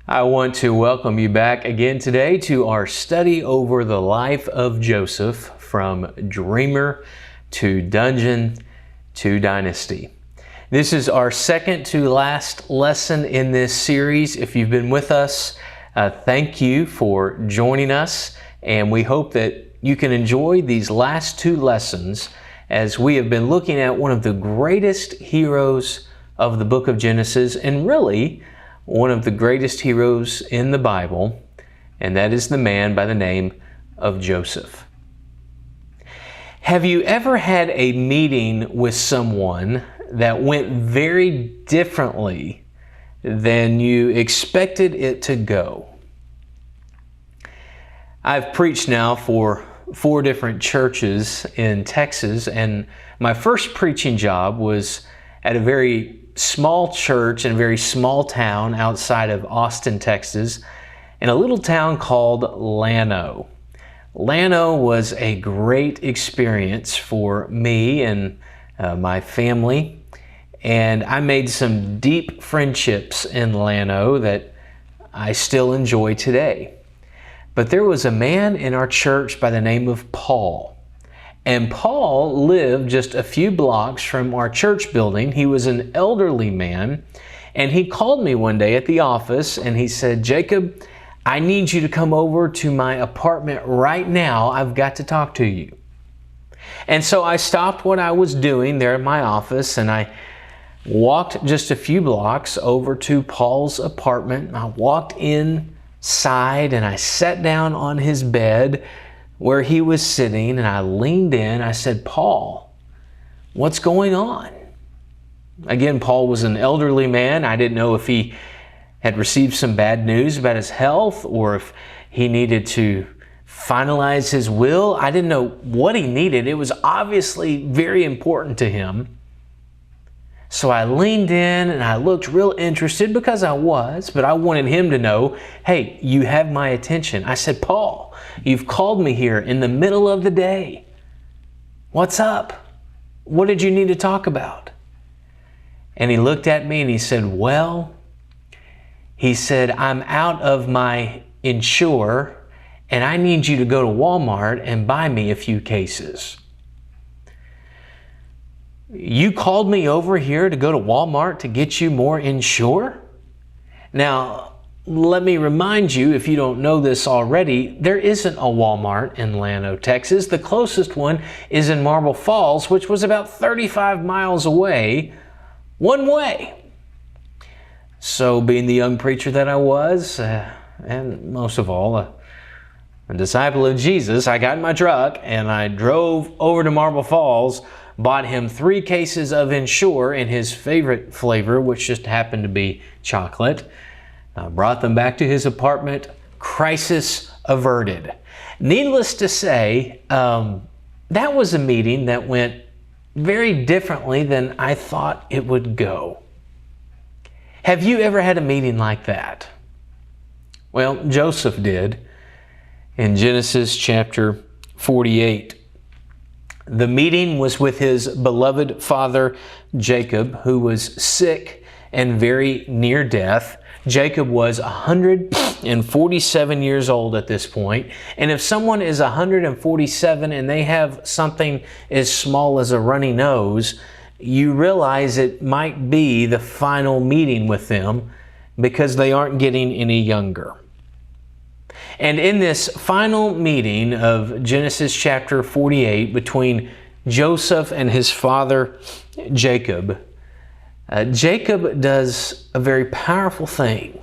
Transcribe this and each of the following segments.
I want to welcome you back again today to our study over the life of Joseph, from dreamer to dungeon to dynasty. This is our second to last lesson in this series. If you've been with us, thank you for joining us, and we hope that you can enjoy these last two lessons as we have been looking at one of the greatest heroes of the book of Genesis, and really one of the greatest heroes in the Bible, and that is the man by the name of Joseph. Have you ever had a meeting with someone that went very differently than you expected it to go? I've preached now for 4 different churches in Texas, and my first preaching job was at a very small church in a very small town outside of Austin, Texas, in a little town called Llano. Llano was a great experience for me and my family, and I made some deep friendships in Llano that I still enjoy today. But there was a man in our church by the name of Paul. And Paul lived just a few blocks from our church building. He was an elderly man, and he called me one day at the office and he said, "Jacob, I need you to come over to my apartment right now. I've got to talk to you." And so I stopped what I was doing there in my office and I walked just a few blocks over to Paul's apartment. I walked inside and I sat down on his bed where he was sitting, and I leaned in. I said, "Paul, what's going on?" Again, Paul was an elderly man. I didn't know if he had received some bad news about his health or if he needed to finalize his will. I didn't know what he needed. It was obviously very important to him. So I leaned in and I looked real interested, because I was, but I wanted him to know, "Hey, you have my attention." I said, "Paul, you've called me here in the middle of the day. What's up? What did you need to talk about?" And he looked at me and he said, he said, "I'm out of my insure and I need you to go to Walmart and buy me a few cases." "You called me over here to go to Walmart to get you more insure?" Now, let me remind you, if you don't know this already, there isn't a Walmart in Llano, Texas. The closest one is in Marble Falls, which was about 35 miles away, one way. So being the young preacher that I was, and most of all, a disciple of Jesus, I got in my truck and I drove over to Marble Falls, bought him 3 cases of Ensure in his favorite flavor, which just happened to be chocolate. Brought them back to his apartment. Crisis averted. Needless to say, that was a meeting that went very differently than I thought it would go. Have you ever had a meeting like that? Well, Joseph did in Genesis chapter 48. The meeting was with his beloved father Jacob, who was sick and very near death. Jacob was 147 years old at this point. And if someone is 147 and they have something as small as a runny nose, you realize it might be the final meeting with them, because they aren't getting any younger. And in this final meeting of Genesis chapter 48 between Joseph and his father Jacob, Jacob does a very powerful thing.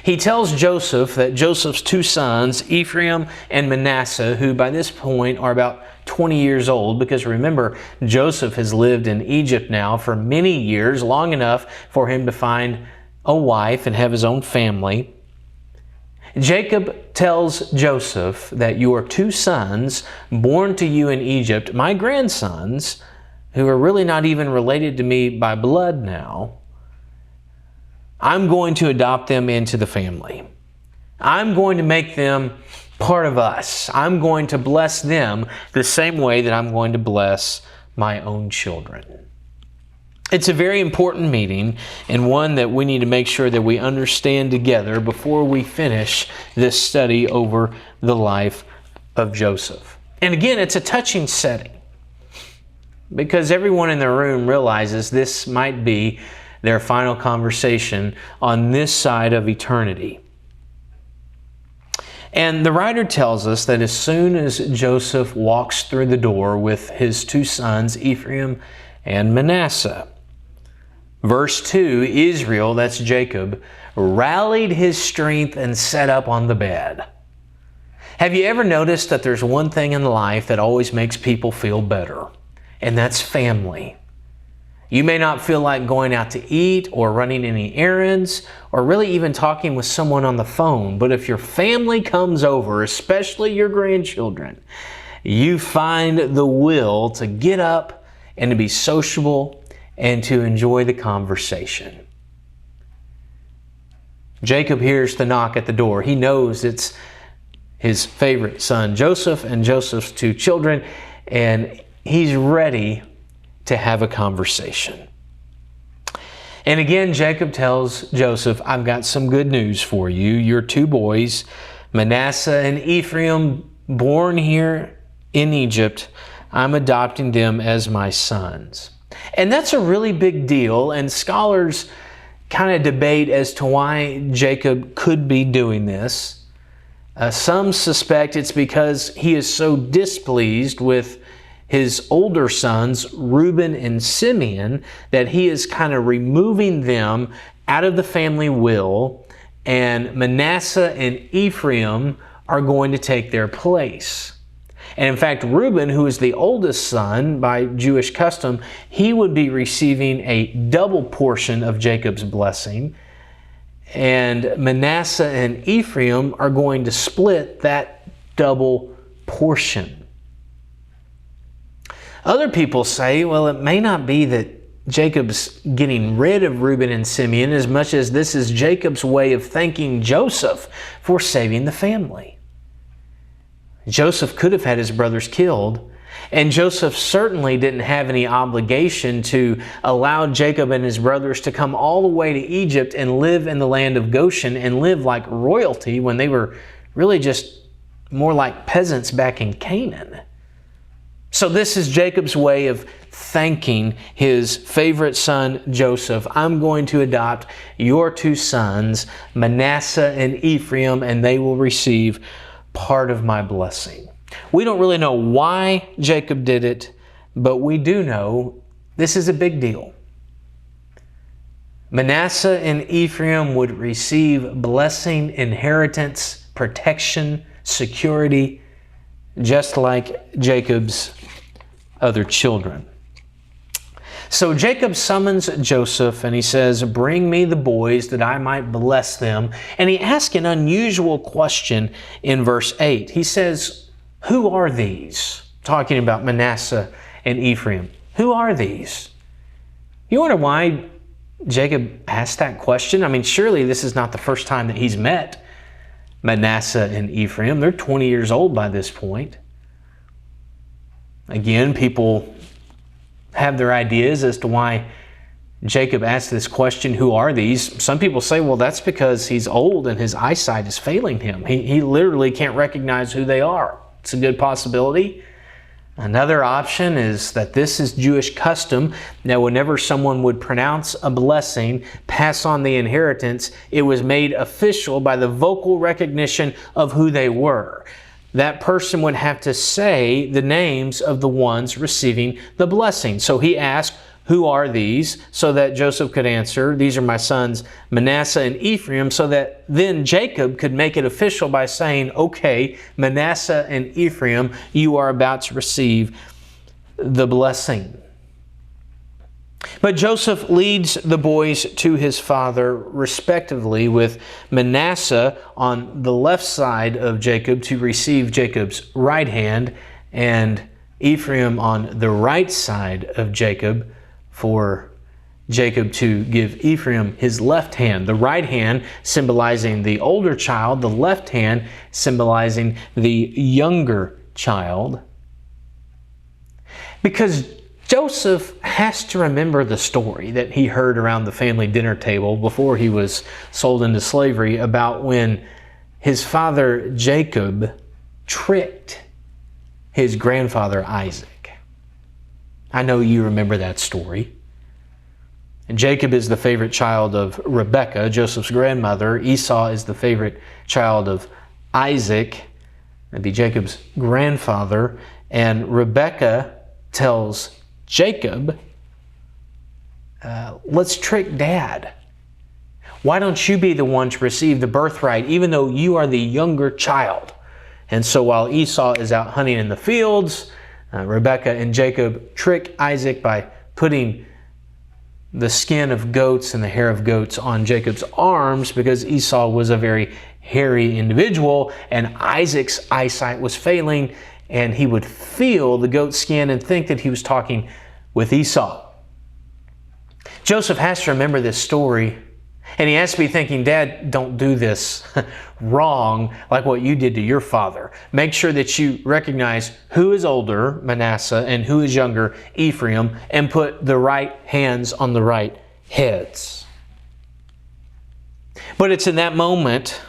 He tells Joseph that Joseph's 2 sons, Ephraim and Manasseh, who by this point are about 20 years old, because remember, Joseph has lived in Egypt now for many years, long enough for him to find a wife and have his own family. Jacob tells Joseph that your 2 sons born to you in Egypt, my grandsons, who are really not even related to me by blood now, I'm going to adopt them into the family. I'm going to make them part of us. I'm going to bless them the same way that I'm going to bless my own children. It's a very important meeting, and one that we need to make sure that we understand together before we finish this study over the life of Joseph. And again, it's a touching setting, because everyone in the room realizes this might be their final conversation on this side of eternity. And the writer tells us that as soon as Joseph walks through the door with his two sons, Ephraim and Manasseh, verse 2, Israel, that's Jacob, rallied his strength and sat up on the bed. Have you ever noticed that there's one thing in life that always makes people feel better? And that's family. You may not feel like going out to eat or running any errands or really even talking with someone on the phone, but if your family comes over, especially your grandchildren, you find the will to get up and to be sociable and to enjoy the conversation. Jacob hears the knock at the door. He knows it's his favorite son, Joseph, and Joseph's two children, and he's ready to have a conversation. And again, Jacob tells Joseph, I've got some good news for you. Your two boys, Manasseh and Ephraim, born here in Egypt, I'm adopting them as my sons. And that's a really big deal, and scholars kind of debate as to why Jacob could be doing this. Some suspect it's because he is so displeased with his older sons, Reuben and Simeon, that he is kind of removing them out of the family will, and Manasseh and Ephraim are going to take their place. And in fact, Reuben, who is the oldest son by Jewish custom, he would be receiving a double portion of Jacob's blessing. And Manasseh and Ephraim are going to split that double portion. Other people say, well, it may not be that Jacob's getting rid of Reuben and Simeon as much as this is Jacob's way of thanking Joseph for saving the family. Joseph could have had his brothers killed, and Joseph certainly didn't have any obligation to allow Jacob and his brothers to come all the way to Egypt and live in the land of Goshen and live like royalty when they were really just more like peasants back in Canaan. So this is Jacob's way of thanking his favorite son, Joseph. I'm going to adopt your two sons, Manasseh and Ephraim, and they will receive part of my blessing. We don't really know why Jacob did it, but we do know this is a big deal. Manasseh and Ephraim would receive blessing, inheritance, protection, security, just like Jacob's other children. So Jacob summons Joseph and he says, bring me the boys that I might bless them. And he asks an unusual question in verse 8. He says, who are these? Talking about Manasseh and Ephraim. Who are these? You wonder why Jacob asked that question? I mean, surely this is not the first time that he's met Manasseh and Ephraim. They're 20 years old by this point. Again, people have their ideas as to why Jacob asked this question, who are these? Some people say, well, that's because he's old and his eyesight is failing him. He literally can't recognize who they are. It's a good possibility. Another option is that this is Jewish custom. Now, whenever someone would pronounce a blessing, pass on the inheritance, it was made official by the vocal recognition of who they were. That person would have to say the names of the ones receiving the blessing. So he asked, who are these? So that Joseph could answer, these are my sons Manasseh and Ephraim, so that then Jacob could make it official by saying, okay, Manasseh and Ephraim, you are about to receive the blessing. But Joseph leads the boys to his father respectively, with Manasseh on the left side of Jacob to receive Jacob's right hand, and Ephraim on the right side of Jacob for Jacob to give Ephraim his left hand. The right hand symbolizing the older child, the left hand symbolizing the younger child. Because Joseph has to remember the story that he heard around the family dinner table before he was sold into slavery about when his father Jacob tricked his grandfather Isaac. I know you remember that story. And Jacob is the favorite child of Rebekah, Joseph's grandmother. Esau is the favorite child of Isaac, that'd be Jacob's grandfather. And Rebekah tells Jacob, let's trick Dad. Why don't you be the one to receive the birthright, even though you are the younger child? And so while Esau is out hunting in the fields, Rebekah and Jacob trick Isaac by putting the skin of goats and the hair of goats on Jacob's arms, because Esau was a very hairy individual and Isaac's eyesight was failing, and he would feel the goat skin and think that he was talking with Esau. Joseph has to remember this story, and he has to be thinking, Dad, don't do this wrong like what you did to your father. Make sure that you recognize who is older, Manasseh, and who is younger, Ephraim, and put the right hands on the right heads. But it's in that moment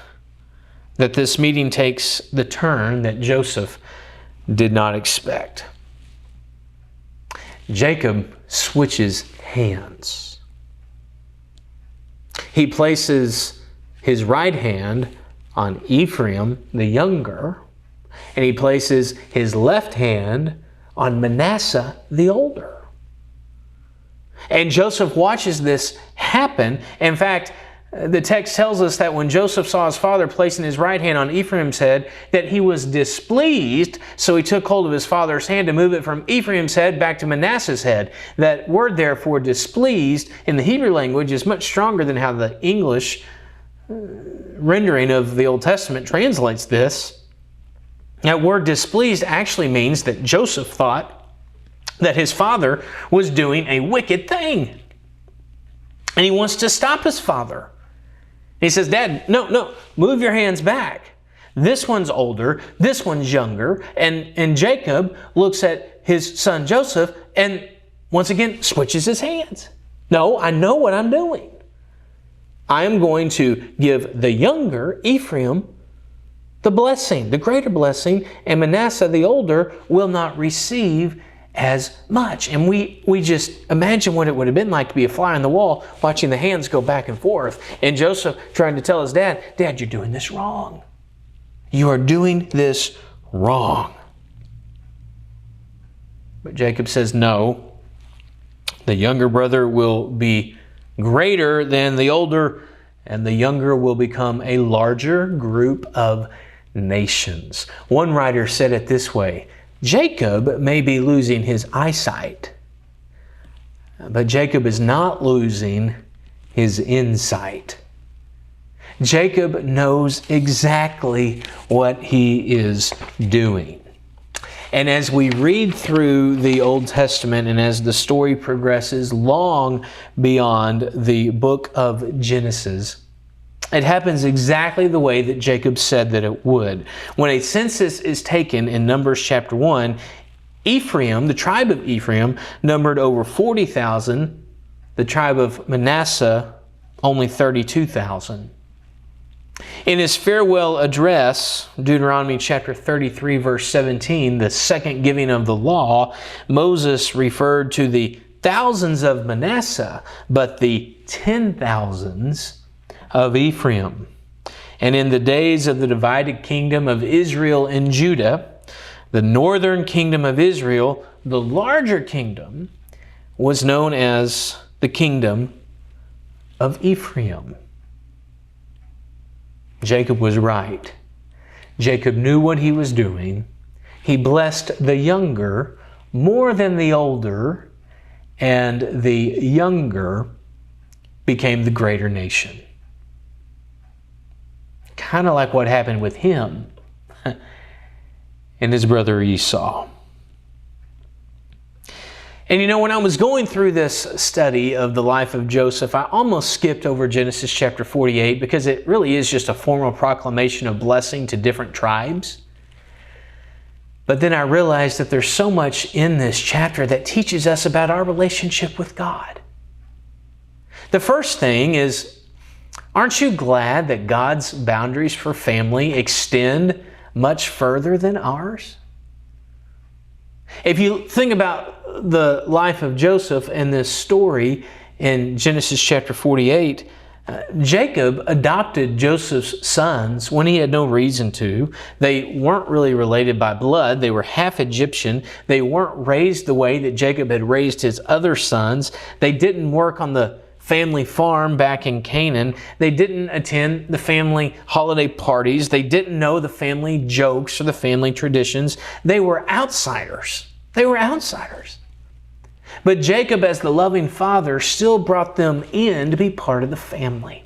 that this meeting takes the turn that Joseph did not expect. Jacob switches hands. He places his right hand on Ephraim, the younger, and he places his left hand on Manasseh, the older. And Joseph watches this happen. In fact, the text tells us that when Joseph saw his father placing his right hand on Ephraim's head, that he was displeased, so he took hold of his father's hand to move it from Ephraim's head back to Manasseh's head. That word, therefore, displeased, in the Hebrew language is much stronger than how the English rendering of the Old Testament translates this. That word displeased actually means that Joseph thought that his father was doing a wicked thing. And he wants to stop his father. He says, Dad, no, move your hands back. This one's older, this one's younger. And Jacob looks at his son Joseph and once again switches his hands. No, I know what I'm doing. I am going to give the younger, Ephraim, the blessing, the greater blessing, and Manasseh, the older, will not receive as much. And we just imagine what it would have been like to be a fly on the wall watching the hands go back and forth. And Joseph trying to tell his dad, Dad, you're doing this wrong. You are doing this wrong. But Jacob says, no, the younger brother will be greater than the older, and the younger will become a larger group of nations. One writer said it this way, Jacob may be losing his eyesight, but Jacob is not losing his insight. Jacob knows exactly what he is doing. And as we read through the Old Testament and as the story progresses long beyond the book of Genesis, it happens exactly the way that Jacob said that it would. When a census is taken in Numbers chapter 1, Ephraim, the tribe of Ephraim, numbered over 40,000. The tribe of Manasseh, only 32,000. In his farewell address, Deuteronomy chapter 33, verse 17, the second giving of the law, Moses referred to the thousands of Manasseh, but the 10,000s of Ephraim. And in the days of the divided kingdom of Israel and Judah, the northern kingdom of Israel, the larger kingdom, was known as the kingdom of Ephraim. Jacob was right. Jacob knew what he was doing. He blessed the younger more than the older, and the younger became the greater nation. Kind of like what happened with him and his brother Esau. And you know, when I was going through this study of the life of Joseph, I almost skipped over Genesis chapter 48 because it really is just a formal proclamation of blessing to different tribes. But then I realized that there's so much in this chapter that teaches us about our relationship with God. The first thing is, aren't you glad that God's boundaries for family extend much further than ours? If you think about the life of Joseph and this story in Genesis chapter 48, Jacob adopted Joseph's sons when he had no reason to. They weren't really related by blood. They were half Egyptian. They weren't raised the way that Jacob had raised his other sons. They didn't work on the family farm back in Canaan. They didn't attend the family holiday parties. They didn't know the family jokes or the family traditions. They were outsiders. They were outsiders. But Jacob, as the loving father, still brought them in to be part of the family.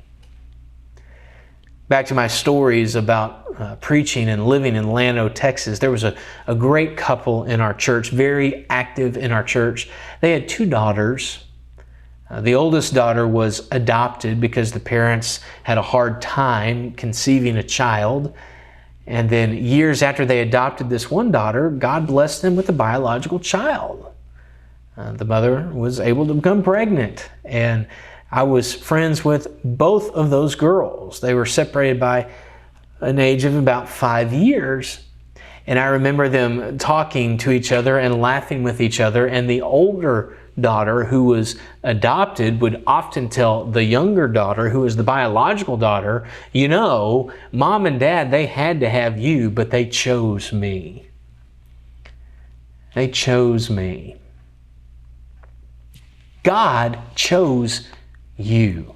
Back to my stories about preaching and living in Llano, Texas, there was a great couple in our church, very active in our church. They had 2 daughters. The oldest daughter was adopted because the parents had a hard time conceiving a child. And then years after they adopted this one daughter, God blessed them with a biological child. The mother was able to become pregnant, and I was friends with both of those girls. They were separated by an age of about 5 years, and I remember them talking to each other and laughing with each other, and the older daughter, who was adopted, would often tell the younger daughter, who was the biological daughter, you know, Mom and Dad, they had to have you, but they chose me. They chose me. God chose you.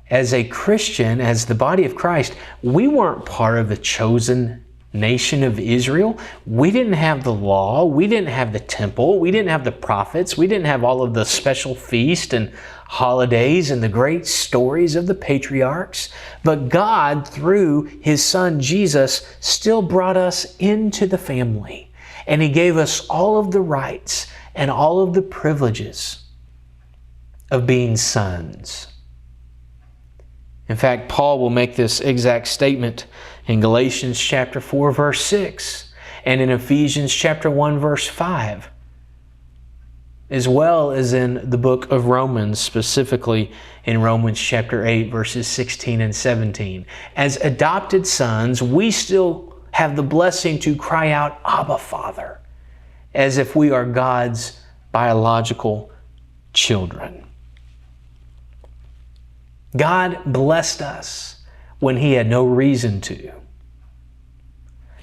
As a Christian, as the body of Christ, we weren't part of the chosen nation of Israel. We didn't have the law. We didn't have the temple. We didn't have the prophets. We didn't have all of the special feasts and holidays and the great stories of the patriarchs. But God, through His Son Jesus, still brought us into the family. And He gave us all of the rights and all of the privileges of being sons. In fact, Paul will make this exact statement in Galatians chapter 4, verse 6, and in Ephesians chapter 1, verse 5, as well as in the book of Romans, specifically in Romans chapter 8, verses 16 and 17. As adopted sons, we still have the blessing to cry out, Abba, Father, as if we are God's biological children. God blessed us when He had no reason to.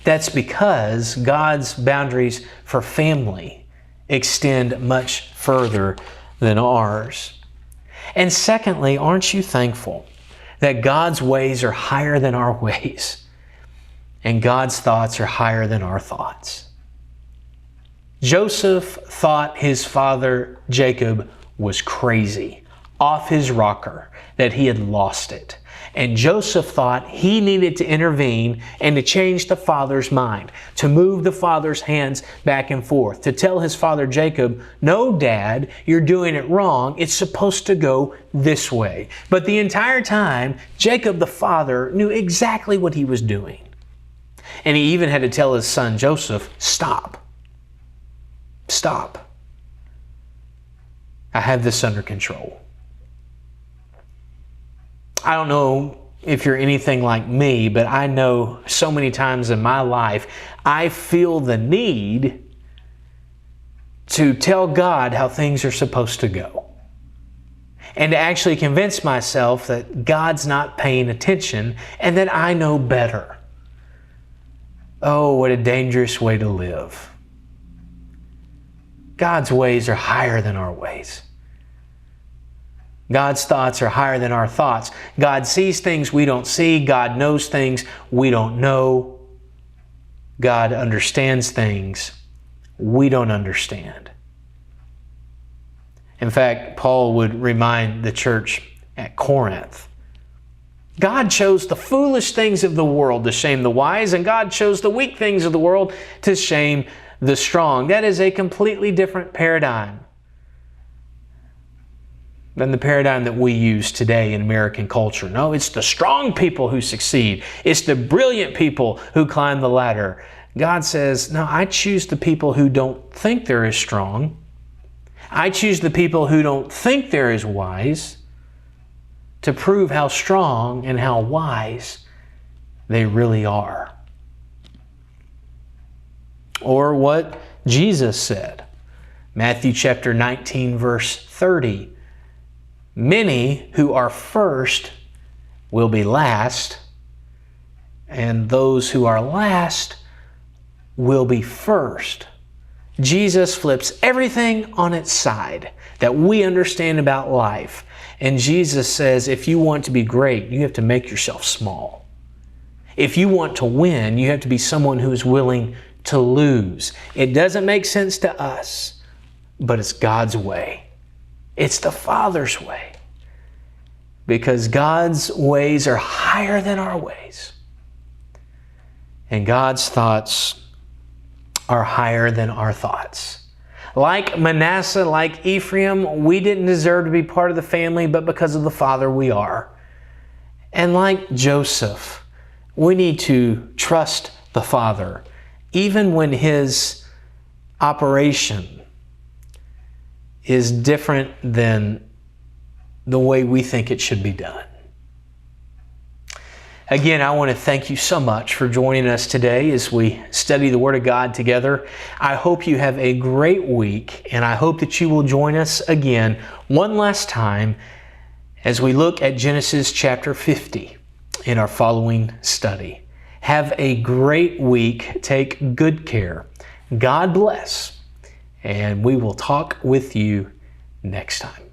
That's because God's boundaries for family extend much further than ours. And secondly, aren't you thankful that God's ways are higher than our ways and God's thoughts are higher than our thoughts? Joseph thought his father Jacob was crazy, off his rocker, that he had lost it. And Joseph thought he needed to intervene and to change the father's mind, to move the father's hands back and forth, to tell his father Jacob, no, Dad, you're doing it wrong. It's supposed to go this way. But the entire time, Jacob the father knew exactly what he was doing. And he even had to tell his son Joseph, stop. Stop. I have this under control. I don't know if you're anything like me, but I know so many times in my life, I feel the need to tell God how things are supposed to go. And to actually convince myself that God's not paying attention and that I know better. Oh, what a dangerous way to live. God's ways are higher than our ways. God's thoughts are higher than our thoughts. God sees things we don't see. God knows things we don't know. God understands things we don't understand. In fact, Paul would remind the church at Corinth, God chose the foolish things of the world to shame the wise, and God chose the weak things of the world to shame the strong. That is a completely different paradigm than the paradigm that we use today in American culture. No, it's the strong people who succeed. It's the brilliant people who climb the ladder. God says, no, I choose the people who don't think they're as strong. I choose the people who don't think they're as wise to prove how strong and how wise they really are. Or what Jesus said, Matthew chapter 19, verse 30. Many who are first will be last, and those who are last will be first. Jesus flips everything on its side that we understand about life. And Jesus says, if you want to be great, you have to make yourself small. If you want to win, you have to be someone who is willing to lose. It doesn't make sense to us, but it's God's way. It's the Father's way. Because God's ways are higher than our ways. And God's thoughts are higher than our thoughts. Like Manasseh, like Ephraim, we didn't deserve to be part of the family, but because of the Father, we are. And like Joseph, we need to trust the Father, even when his operation is different than the way we think it should be done. Again, I want to thank you so much for joining us today as we study the Word of God together. I hope you have a great week, and I hope that you will join us again one last time as we look at Genesis chapter 50 in our following study. Have a great week. Take good care. God bless, and we will talk with you next time.